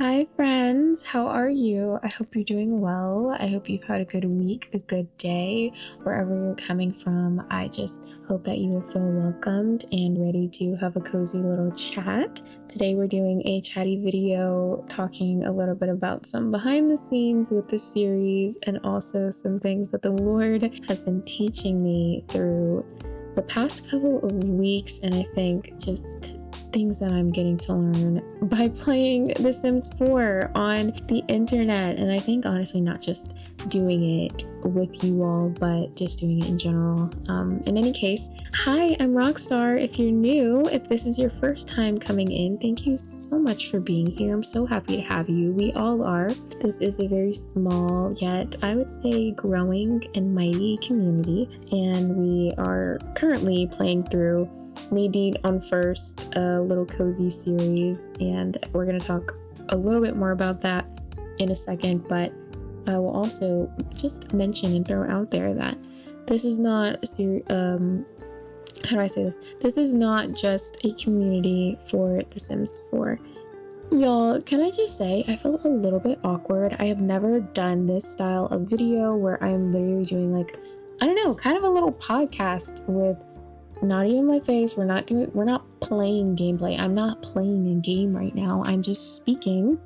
Hi, friends. How are you? I hope you're doing well. I hope you've had a good week, a good day, wherever you're coming from. I just hope that you will feel welcomed and ready to have a cozy little chat. Today, we're doing a chatty video talking a little bit about some behind the scenes with the series and also some things that the Lord has been teaching me through the past couple of weeks, and I think just things that I'm getting to learn by playing The Sims 4 on the internet. And I think honestly, not just doing it with you all, but just doing it in general. In any case, hi, I'm Rockstar. If you're new, if this is your first time coming in, thank you so much for being here. I'm so happy to have you. We all are. This is a very small, yet I would say growing and mighty community. And we are currently playing through Nadine on First, a little cozy series, and we're going to talk a little bit more about that in a second, but I will also just mention and throw out there that this is not a series, how do I say this? This is not just a community for The Sims 4. Y'all, can I just say, I feel a little bit awkward. I have never done this style of video where I'm literally doing like, I don't know, kind of a little podcast with not even my face. We're not playing gameplay. I'm not playing a game right now. I'm just speaking,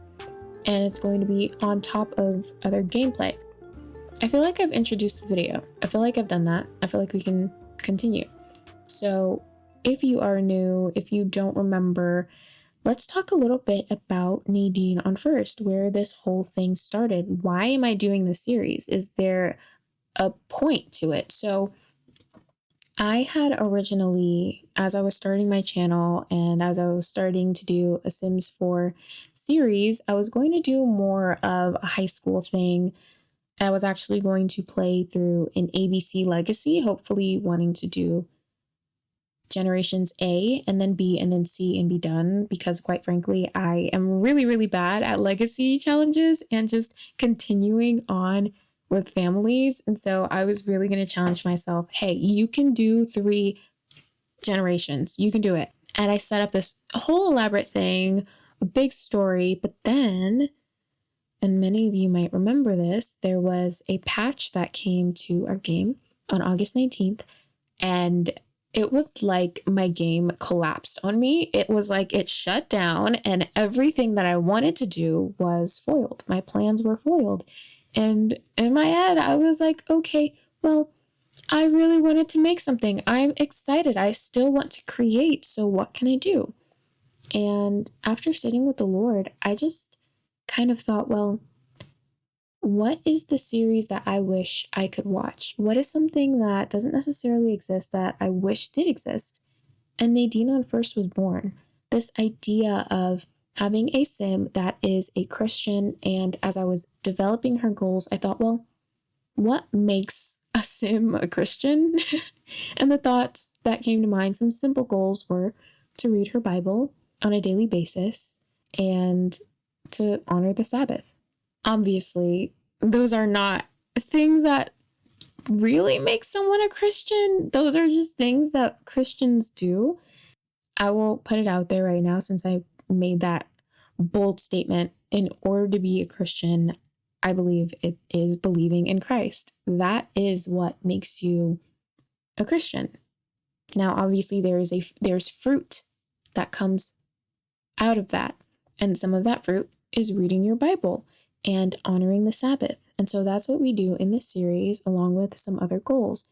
and it's going to be on top of other gameplay. I feel like I've introduced the video. I feel like I've done that. I feel like we can continue. So if you are new, if you don't remember, let's talk a little bit about Nadine on First, where this whole thing started. Why am I doing this series? Is there a point to it? So I had originally, as I was starting my channel and as I was starting to do a Sims 4 series, I was going to do more of a high school thing. I was actually going to play through an ABC Legacy, hopefully wanting to do generations A and then B and then C and be done, because quite frankly, I am really, really bad at legacy challenges and just continuing on with families. And so I was really going to challenge myself. Hey, you can do 3 generations. You can do it. And I set up this whole elaborate thing, a big story. But then, and many of you might remember this, there was a patch that came to our game on August 19th. And it was like my game collapsed on me. It was like it shut down and everything that I wanted to do was foiled. My plans were foiled. And in my head, I was like, okay, well, I really wanted to make something. I'm excited. I still want to create. So what can I do? And after sitting with the Lord, I just kind of thought, well, what is the series that I wish I could watch? What is something that doesn't necessarily exist that I wish did exist? And Nadine on First was born. This idea of having a sim that is a Christian. And as I was developing her goals, I thought, well, what makes a sim a Christian? And the thoughts that came to mind, some simple goals, were to read her Bible on a daily basis and to honor the Sabbath. Obviously, those are not things that really make someone a Christian. Those are just things that Christians do. I will put it out there right now, since I made that bold statement. In order to be a Christian, I believe it is believing in Christ. That is what makes you a Christian. Now, obviously, there's fruit that comes out of that, and some of that fruit is reading your Bible and honoring the Sabbath. And so that's what we do in this series, along with some other goals.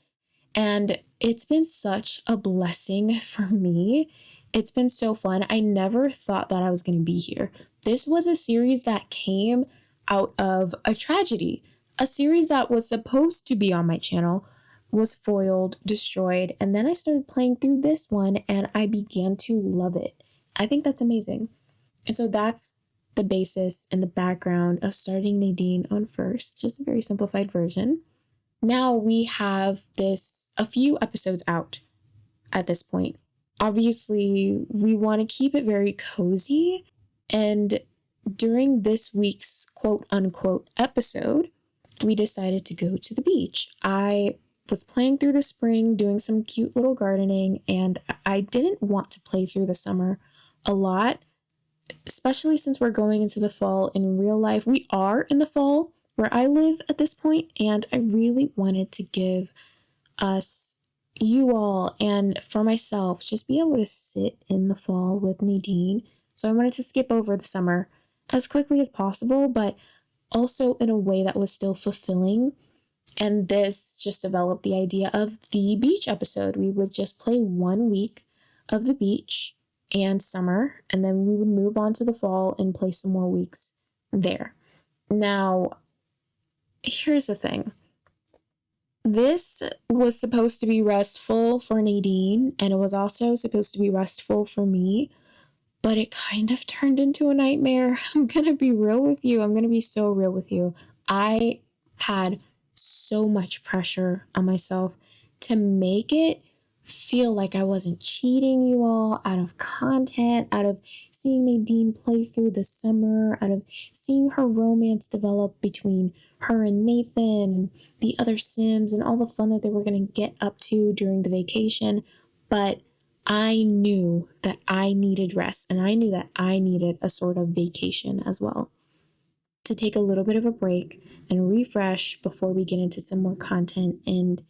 And it's been such a blessing for me. It's been so fun. I never thought that I was going to be here. This was a series that came out of a tragedy. A series that was supposed to be on my channel was foiled, destroyed, and then I started playing through this one and I began to love it. I think that's amazing. And so that's the basis and the background of starting Nadine on First, just a very simplified version. Now we have a few episodes out at this point. Obviously, we want to keep it very cozy. And during this week's quote unquote episode, we decided to go to the beach. I was playing through the spring, doing some cute little gardening, and I didn't want to play through the summer a lot. especially since we're going into the fall in real life. We are in the fall where I live at this point, and I really wanted to give us, you all, and for myself, just be able to sit in the fall with Nadine. So I wanted to skip over the summer as quickly as possible, but also in a way that was still fulfilling. And this just developed the idea of the beach episode. We would just play 1 week of the beach and summer, and then we would move on to the fall and play some more weeks there. Now, here's the thing. This was supposed to be restful for Nadine, and it was also supposed to be restful for me, but it kind of turned into a nightmare. I'm going to be real with you. I'm going to be so real with you. I had so much pressure on myself to make it feel like I wasn't cheating you all out of content, out of seeing Nadine play through the summer, out of seeing her romance develop between her and Nathan and the other Sims and all the fun that they were going to get up to during the vacation. But I knew that I needed rest, and I knew that I needed a sort of vacation as well, to take a little bit of a break and refresh before we get into some more content. And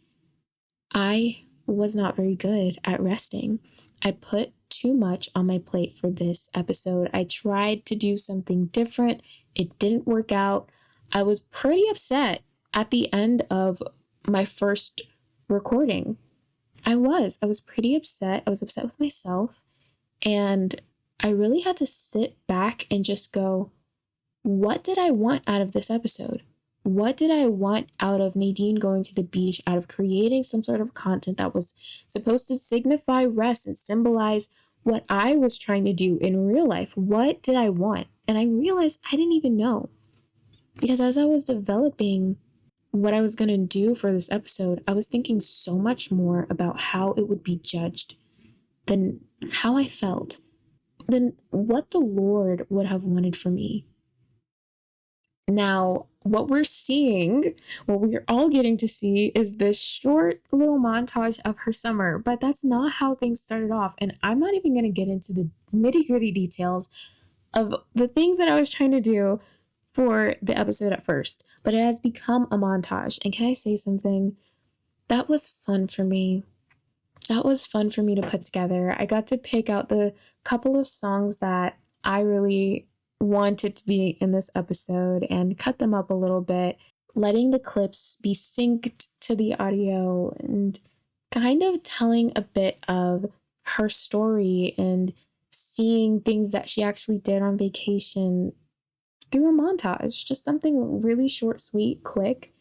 I was not very good at resting. I put too much on my plate for this episode. I tried to do something different. It didn't work out. I was pretty upset at the end of my first recording. I was pretty upset. I was upset with myself. And I really had to sit back and just go, what did I want out of this episode? What did I want out of Nadine going to the beach, out of creating some sort of content that was supposed to signify rest and symbolize what I was trying to do in real life? What did I want? And I realized I didn't even know. Because as I was developing what I was going to do for this episode, I was thinking so much more about how it would be judged than how I felt, than what the Lord would have wanted for me. Now, what we're seeing, what we're all getting to see, is this short little montage of her summer, but that's not how things started off. And I'm not even going to get into the nitty-gritty details of the things that I was trying to do for the episode at first, but it has become a montage. And can I say something? That was fun for me. That was fun for me to put together. I got to pick out the couple of songs that I really wanted to be in this episode and cut them up a little bit, letting the clips be synced to the audio and kind of telling a bit of her story and seeing things that she actually did on vacation through a montage. Just something really short, sweet, quick.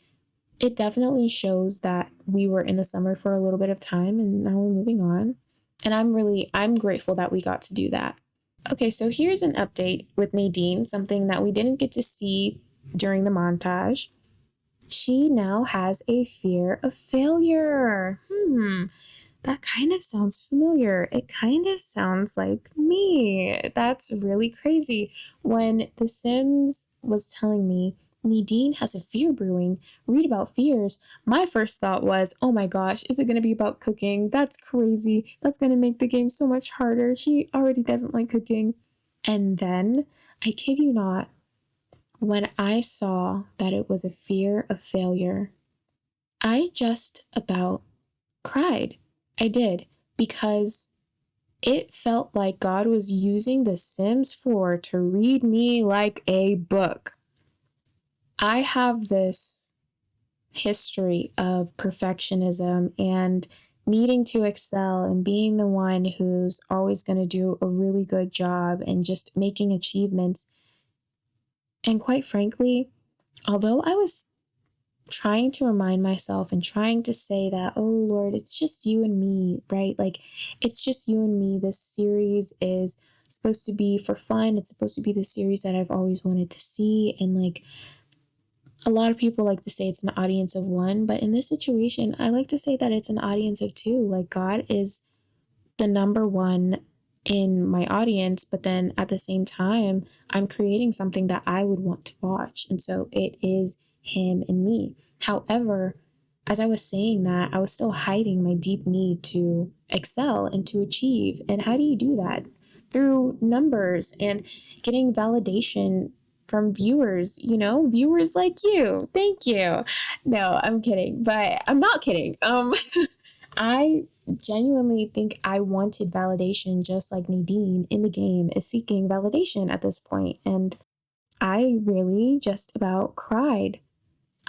It definitely shows that we were in the summer for a little bit of time and now we're moving on. And I'm grateful that we got to do that. Okay, so here's an update with Nadine, something that we didn't get to see during the montage. She now has a fear of failure. That kind of sounds familiar. It kind of sounds like me. That's really crazy. When The Sims was telling me Nadine has a fear brewing, read about fears, my first thought was, oh my gosh, is it going to be about cooking? That's crazy. That's going to make the game so much harder. She already doesn't like cooking. And then, I kid you not, when I saw that it was a fear of failure, I just about cried. I did, because it felt like God was using the Sims 4 to read me like a book. I have this history of perfectionism and needing to excel and being the one who's always going to do a really good job and just making achievements. And quite frankly, although I was trying to remind myself and trying to say that, oh Lord, it's just you and me, right? Like, it's just you and me. This series is supposed to be for fun. It's supposed to be the series that I've always wanted to see. And like, a lot of people like to say it's an audience of one, but in this situation, I like to say that it's an audience of two. Like, God is the number one in my audience, but then at the same time, I'm creating something that I would want to watch. And so it is him and me. However, as I was saying that, I was still hiding my deep need to excel and to achieve. And how do you do that? through numbers and getting validation from viewers, viewers like you. Thank you. No, I'm kidding, but I'm not kidding. I genuinely think I wanted validation just like Nadine in the game is seeking validation at this point. And I really just about cried.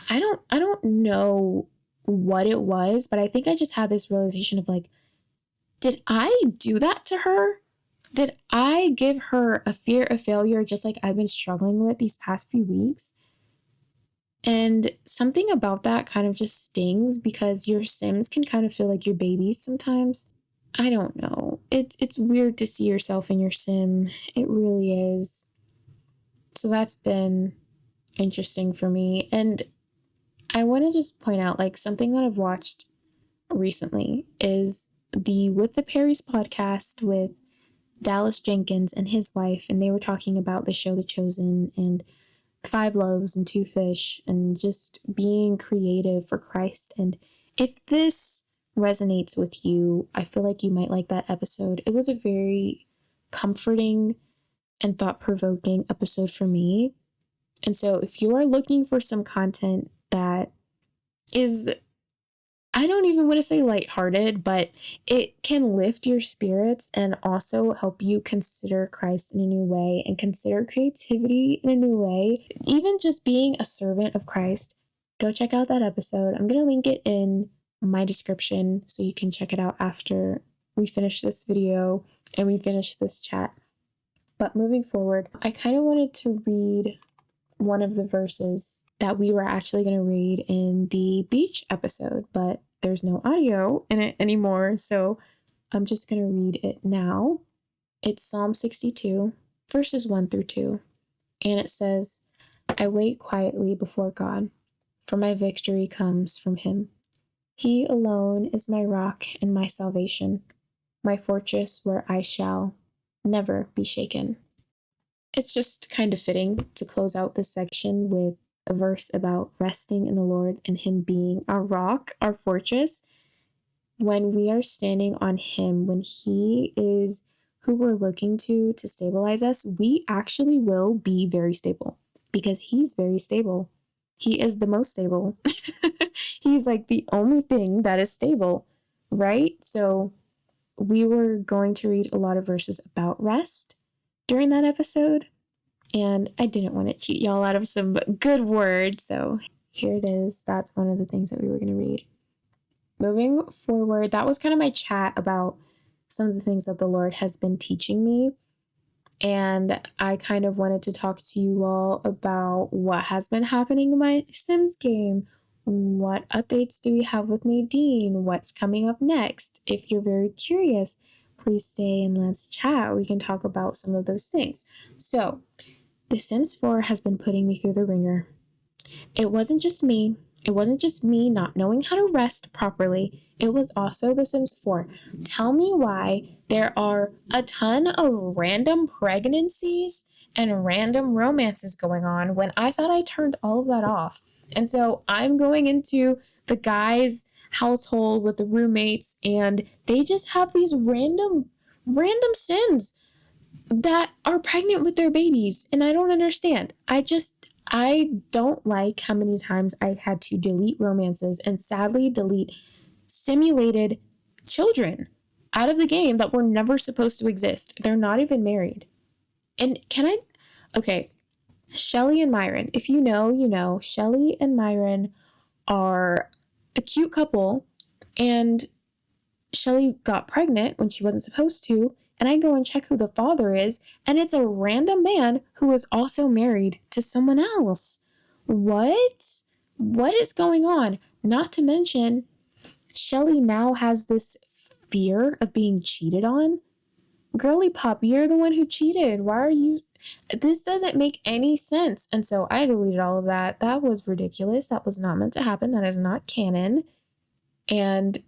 I don't know what it was, but I think I just had this realization of like, did I do that to her? Did I give her a fear of failure just like I've been struggling with these past few weeks? And something about that kind of just stings because your Sims can kind of feel like your babies sometimes. I don't know. It's weird to see yourself in your Sim. It really is. So that's been interesting for me. And I want to just point out like something that I've watched recently is the With the Perrys podcast with Dallas Jenkins and his wife, and they were talking about the show The Chosen and 5 loaves and 2 fish and just being creative for Christ. And if this resonates with you, I feel like you might like that episode. It was a very comforting and thought-provoking episode for me. And so if you are looking for some content that is, I don't even want to say lighthearted, but it can lift your spirits and also help you consider Christ in a new way and consider creativity in a new way, even just being a servant of Christ, go check out that episode. I'm going to link it in my description so you can check it out after we finish this video and we finish this chat. But moving forward, I kind of wanted to read one of the verses that we were actually going to read in the beach episode, but there's no audio in it anymore, so I'm just going to read it now. It's Psalm 62, verses 1 through 2, and it says, I wait quietly before God, for my victory comes from him. He alone is my rock and my salvation, my fortress where I shall never be shaken. It's just kind of fitting to close out this section with a verse about resting in the Lord and him being our rock, our fortress. When we are standing on him, when he is who we're looking to stabilize us, we actually will be very stable because he's very stable. He is the most stable. He's like the only thing that is stable, right? So we were going to read a lot of verses about rest during that episode, and I didn't want to cheat y'all out of some good words, so here it is. That's one of the things that we were going to read. Moving forward, that was kind of my chat about some of the things that the Lord has been teaching me, and I kind of wanted to talk to you all about what has been happening in my Sims game. What updates do we have with Nadine? What's coming up next? If you're very curious, please stay and let's chat. We can talk about some of those things. So, The Sims 4 has been putting me through the ringer. It wasn't just me. It wasn't just me not knowing how to rest properly. It was also The Sims 4. Tell me why there are a ton of random pregnancies and random romances going on when I thought I turned all of that off. And so I'm going into the guy's household with the roommates, and they just have these random Sims that are pregnant with their babies, and I don't understand. I don't like how many times I had to delete romances and sadly delete simulated children out of the game that were never supposed to exist. They're not even married. And okay, Shelly and Myron, if you know, you know, Shelly and Myron are a cute couple, and Shelly got pregnant when she wasn't supposed to, and I go and check who the father is, and it's a random man who is also married to someone else. What? What is going on? Not to mention, Shelly now has this fear of being cheated on. Girly Pop, you're the one who cheated. Why are you... This doesn't make any sense. And so I deleted all of that. That was ridiculous. That was not meant to happen. That is not canon. And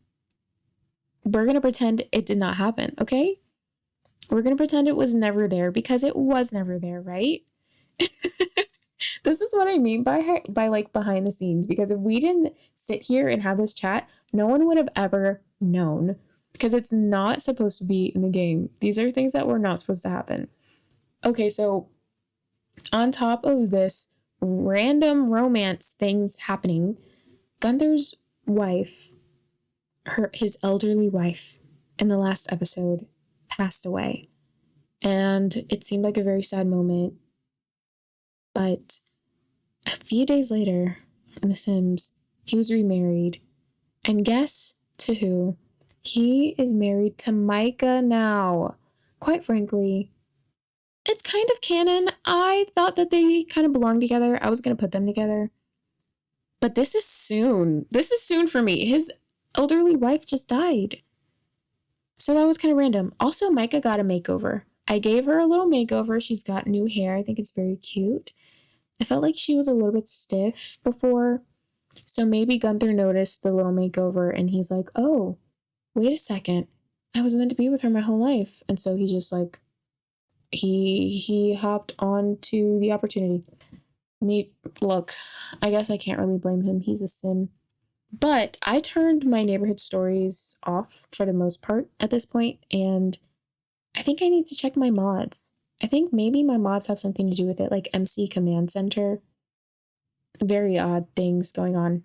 we're going to pretend it did not happen, okay? We're going to pretend it was never there because it was never there, right? This is what I mean by like behind the scenes, because if we didn't sit here and have this chat, no one would have ever known. because it's not supposed to be in the game. These are things that were not supposed to happen. Okay, so on top of this random romance things happening, Gunther's wife, his elderly wife, in the last episode passed away. And it seemed like a very sad moment. But a few days later, in The Sims, he was remarried. And guess to who? He is married to Micah now. Quite frankly, it's kind of canon. I thought that they kind of belonged together. I was going to put them together. But this is soon. This is soon for me. His elderly wife just died. So that was kind of random. Also, Micah got a makeover. I gave her a little makeover. She's got new hair. I think it's very cute. I felt like she was a little bit stiff before. So maybe Gunther noticed the little makeover and he's like, oh, wait a second. I was meant to be with her my whole life. And so he just like, he hopped on to the opportunity. Look, I guess I can't really blame him. He's a sim. But I turned my neighborhood stories off for the most part at this point, and I think I need to check my mods. I think maybe my mods have something to do with it, like MC Command Center. Very odd things going on.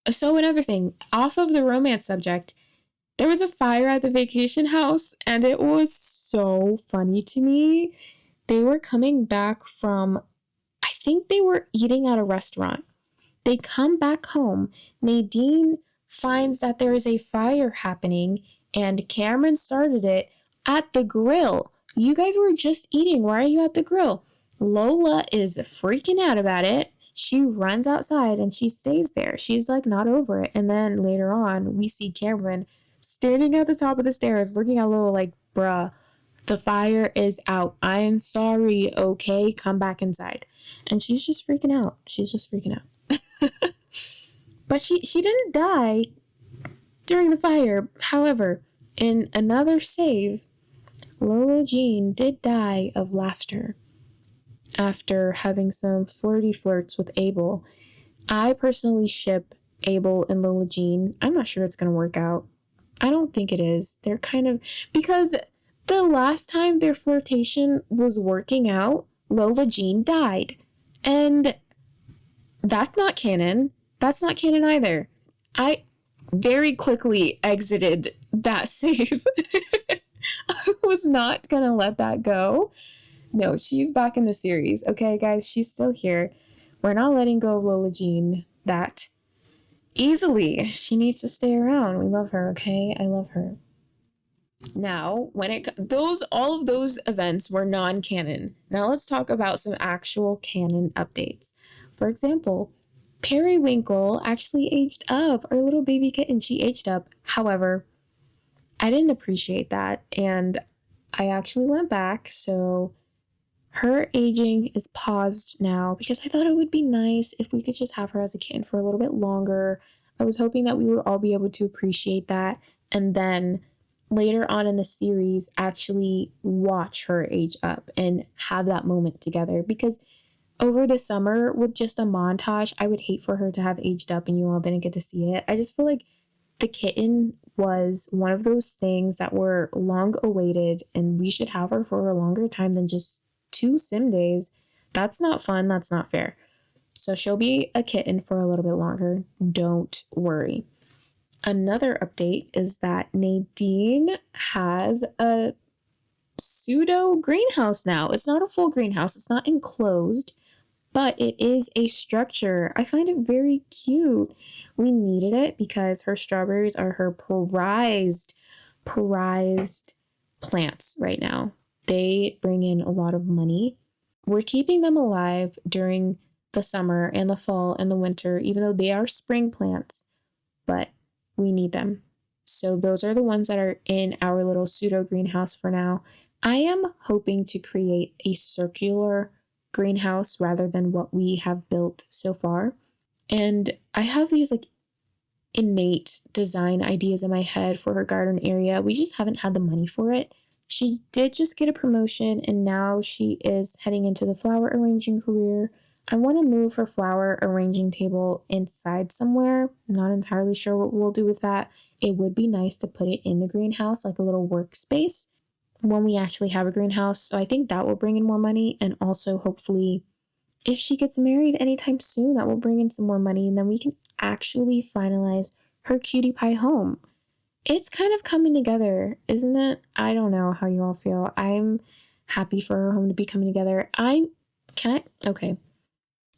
So another thing, off of the romance subject, there was a fire at the vacation house, and it was so funny to me. They were coming back from, I think they were eating at a restaurant. They come back home. Nadine finds that there is a fire happening and Cameron started it at the grill. You guys were just eating. Why are you at the grill? Lola is freaking out about it. She runs outside and she stays there. She's like not over it. And then later on, we see Cameron standing at the top of the stairs looking at Lola like, bruh, the fire is out. I am sorry, okay? Come back inside. And she's just freaking out. She's just freaking out. But she didn't die during the fire. However, in another save, Lola Jean did die of laughter after having some flirty flirts with Abel. I personally ship Abel and Lola Jean. I'm not sure it's going to work out. I don't think it is. They're kind of, because the last time their flirtation was working out, Lola Jean died. And that's not canon. That's not canon either. I very quickly exited that save. I was not going to let that go. No, she's back in the series. Okay, guys, she's still here. We're not letting go of Lola Jean that easily. She needs to stay around. We love her, okay? I love her. Now, all of those events were non-canon. Now let's talk about some actual canon updates. For example, Periwinkle actually aged up. Our little baby kitten, she aged up. However, I didn't appreciate that, and I actually went back, so her aging is paused now because I thought it would be nice if we could just have her as a kitten for a little bit longer. I was hoping that we would all be able to appreciate that, and then later on in the series actually watch her age up and have that moment together, because over the summer with just a montage, I would hate for her to have aged up and you all didn't get to see it. I just feel like the kitten was one of those things that were long awaited and we should have her for a longer time than just 2 sim days. That's not fun. That's not fair. So she'll be a kitten for a little bit longer. Don't worry. Another update is that Nadine has a pseudo greenhouse now. It's not a full greenhouse. It's not enclosed, but it is a structure. I find it very cute. We needed it because her strawberries are her prized plants right now. They bring in a lot of money. We're keeping them alive during the summer and the fall and the winter, even though they are spring plants, but we need them. So those are the ones that are in our little pseudo greenhouse for now. I am hoping to create a circular greenhouse rather than what we have built so far. And I have these like innate design ideas in my head for her garden area. We just haven't had the money for it. She did just get a promotion and now she is heading into the flower arranging career. I want to move her flower arranging table inside somewhere. Not entirely sure what we'll do with that. It would be nice to put it in the greenhouse, like a little workspace when we actually have a greenhouse. So I think that will bring in more money. And also, hopefully, if she gets married anytime soon, that will bring in some more money. And then we can actually finalize her cutie pie home. It's kind of coming together, isn't it? I don't know how you all feel. I'm happy for her home to be coming together. Okay.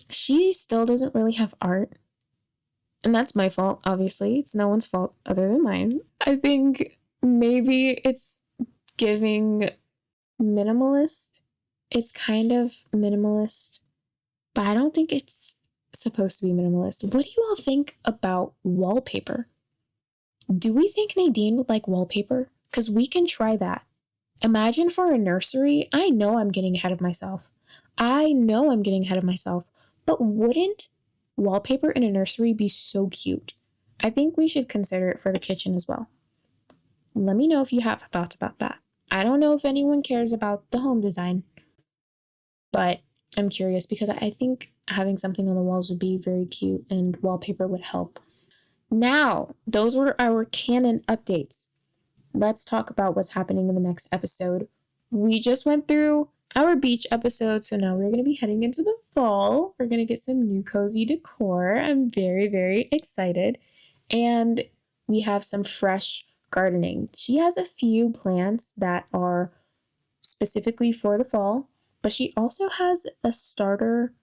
She still doesn't really have art. And that's my fault, obviously. It's no one's fault other than mine. I think maybe it's giving minimalist. It's kind of minimalist, but I don't think it's supposed to be minimalist. What do you all think about wallpaper? Do we think Nadine would like wallpaper? Because we can try that. Imagine for a nursery. I know I'm getting ahead of myself. But wouldn't wallpaper in a nursery be so cute? I think we should consider it for the kitchen as well. Let me know if you have thoughts about that. I don't know if anyone cares about the home design, but I'm curious because I think having something on the walls would be very cute and wallpaper would help. Now, those were our canon updates. Let's talk about what's happening in the next episode. We just went through our beach episode, so now we're going to be heading into the fall. We're going to get some new cozy decor. I'm very, very excited. And we have some fresh gardening. She has a few plants that are specifically for the fall, but she also has a starter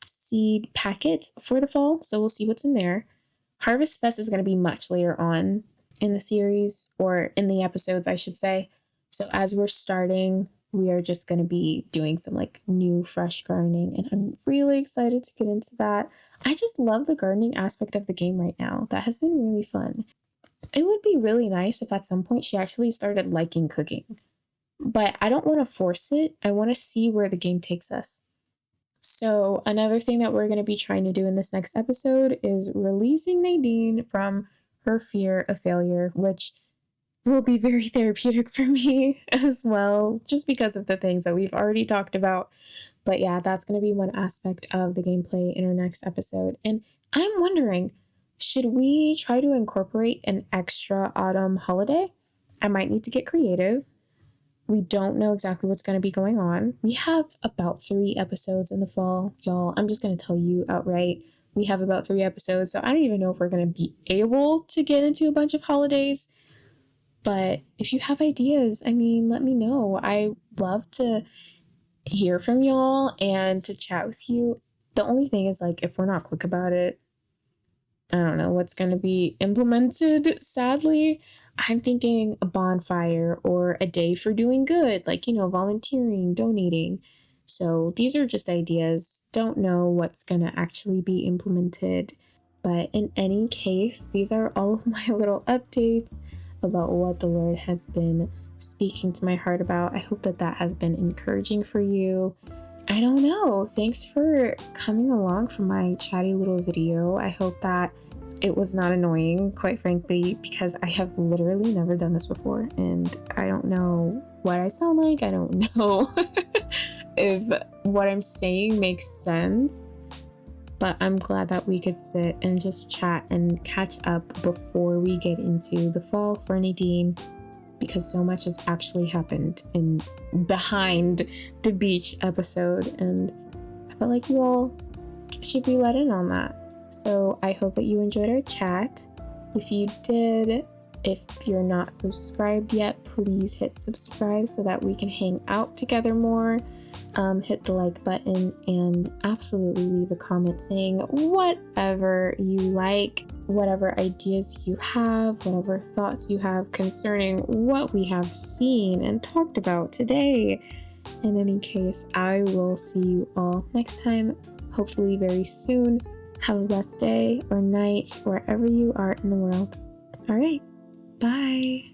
seed packet for the fall, so we'll see what's in there. Harvest Fest is going to be much later on in the series, or in the episodes, I should say. So as we're starting, we are just going to be doing some like new fresh gardening, and I'm really excited to get into that. I just love the gardening aspect of the game right now. That has been really fun. It would be really nice if at some point she actually started liking cooking, but I don't want to force it. I want to see where the game takes us. So another thing that we're going to be trying to do in this next episode is releasing Nadine from her fear of failure, which will be very therapeutic for me as well, just because of the things that we've already talked about. But yeah, that's going to be one aspect of the gameplay in our next episode. And I'm wondering, should we try to incorporate an extra autumn holiday? I might need to get creative. We don't know exactly what's going to be going on. We have about 3 episodes in the fall, y'all. I'm just going to tell you outright. We have about 3 episodes, so I don't even know if we're going to be able to get into a bunch of holidays. But if you have ideas, let me know. I love to hear from y'all and to chat with you. The only thing is, like, if we're not quick about it, I don't know what's going to be implemented, sadly. I'm thinking a bonfire or a day for doing good, like, volunteering, donating. So these are just ideas. Don't know what's going to actually be implemented. But in any case, these are all of my little updates about what the Lord has been speaking to my heart about. I hope that has been encouraging for you. I don't know. Thanks for coming along for my chatty little video. I hope that it was not annoying, quite frankly, because I have literally never done this before, and I don't know what I sound like. I don't know if what I'm saying makes sense, but I'm glad that we could sit and just chat and catch up before we get into the fall for Nadine, because so much has actually happened behind the beach episode, and I felt like you all should be let in on that. So I hope that you enjoyed our chat. If you did, if you're not subscribed yet, please hit subscribe so that we can hang out together more. Hit the like button and absolutely leave a comment saying whatever you like, whatever ideas you have, whatever thoughts you have concerning what we have seen and talked about today. In any case, I will see you all next time, hopefully very soon. Have a blessed day or night wherever you are in the world. All right, bye.